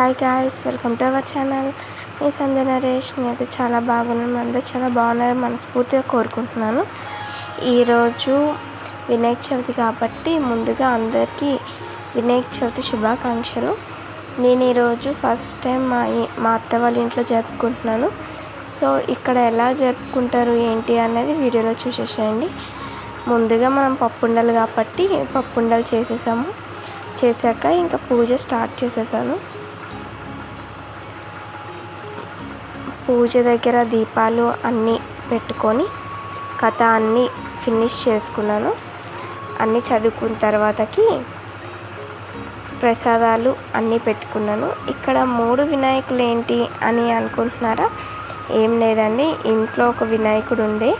Hi guys, welcome to our channel me SandhyaNaresh. నేనైతే చాలా బాగున్నాను, అందరూ చాలా బాగున్నారు మనస్ఫూర్తిగా కోరుకుంటున్నాను. ఈరోజు వినాయక చవితి కాబట్టి ముందుగా అందరికీ వినాయక చవితి శుభాకాంక్షలు. నేను ఈరోజు ఫస్ట్ టైం మా అత్త వాళ్ళ ఇంట్లో జరుపుకుంటున్నాను. సో ఇక్కడ ఎలా జరుపుకుంటారు ఏంటి అనేది వీడియోలో చూసేసేయండి. ముందుగా మనం పప్పుండలు కాబట్టి పప్పుండలు చేశాక ఇంకా పూజ స్టార్ట్ చేసేసాను. పూజ దగ్గర దీపాలు అన్నీ పెట్టుకొని కథ అన్నీ ఫినిష్ చేసుకున్నాను. అన్నీ చదువుకున్న తర్వాతకి ప్రసాదాలు అన్నీ పెట్టుకున్నాను. ఇక్కడ 3 వినాయకులు ఏంటి అని అనుకుంటున్నారా? ఏం లేదండి, ఇంట్లో ఒక వినాయకుడు ఉండే,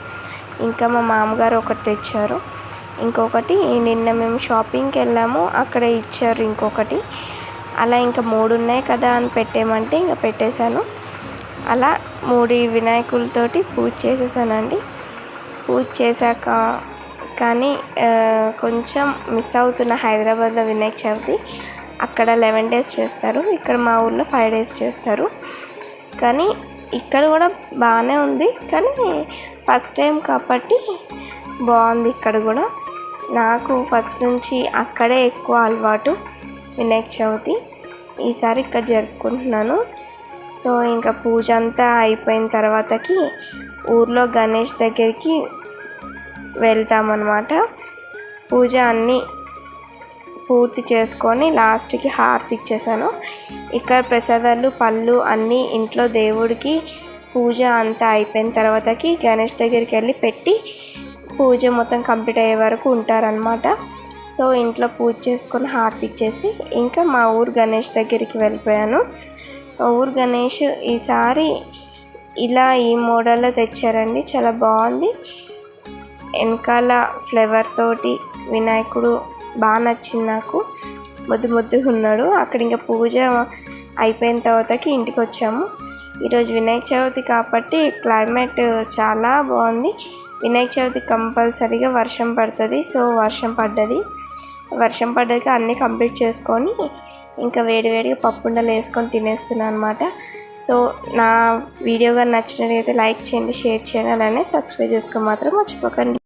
ఇంకా మా మామగారు ఒకటి తెచ్చారు, ఇంకొకటి నిన్న మేము షాపింగ్కి వెళ్ళాము అక్కడ ఇచ్చారు ఇంకొకటి. అలా ఇంకా 3 ఉన్నాయి కదా అని పెట్టేయమంటే ఇంకా పెట్టేశాను. అలా 3 వినాయకులతోటి పూజ చేసేసానండి. పూజ చేశాక కానీ కొంచెం మిస్ అవుతున్న హైదరాబాద్లో వినాయక చవితి. అక్కడ 11 days చేస్తారు, ఇక్కడ మా ఊళ్ళో 5 days చేస్తారు. కానీ ఇక్కడ కూడా బాగానే ఉంది, కానీ ఫస్ట్ టైం కాబట్టి బాగుంది. ఇక్కడ కూడా నాకు ఫస్ట్ నుంచి అక్కడే ఎక్కువ అలవాటు వినాయక చవితి. ఈసారి ఇక్కడ జరుపుకుంటున్నాను. సో ఇంకా పూజ అంతా అయిపోయిన తర్వాతకి ఊర్లో గణేష్ దగ్గరికి వెళ్తామన్నమాట. పూజ అన్నీ పూర్తి చేసుకొని లాస్ట్కి హారతి ఇచ్చేసాను. ఇక్కడ ప్రసాదాలు పళ్ళు అన్నీ ఇంట్లో దేవుడికి పూజ అంతా అయిపోయిన తర్వాతకి గణేష్ దగ్గరికి వెళ్ళి పెట్టి పూజ మొత్తం కంప్లీట్ అయ్యే వరకు ఉంటారనమాట. సో ఇంట్లో పూజ చేసుకొని హారతి ఇచ్చేసి ఇంకా మా ఊరు గణేష్ దగ్గరికి వెళ్ళిపోయాను. ఊరు గణేష్ ఈసారి ఇలా ఈ మోడల్లో తెచ్చారండి, చాలా బాగుంది. వెనకాల ఫ్లేవర్ తోటి వినాయకుడు బాగా నచ్చింది నాకు, ముద్దుగా ఉన్నాడు. అక్కడ ఇంకా పూజ అయిపోయిన తర్వాతకి ఇంటికి వచ్చాము. ఈరోజు వినాయక చవితి కాబట్టి క్లైమేట్ చాలా బాగుంది. వినాయక చవితి కంపల్సరీగా వర్షం పడుతుంది. సో వర్షం పడ్డాక అన్నీ కంప్లీట్ చేసుకొని ఇంకా వేడివేడిగా పప్పుండలు వేసుకొని తినేస్తున్నాను అనమాట. సో నా వీడియో కానీ నచ్చినట్లయితే లైక్ చేయండి, షేర్ చేయండి, అలానే సబ్స్క్రైబ్ చేసుకో మాత్రం మర్చిపోకండి.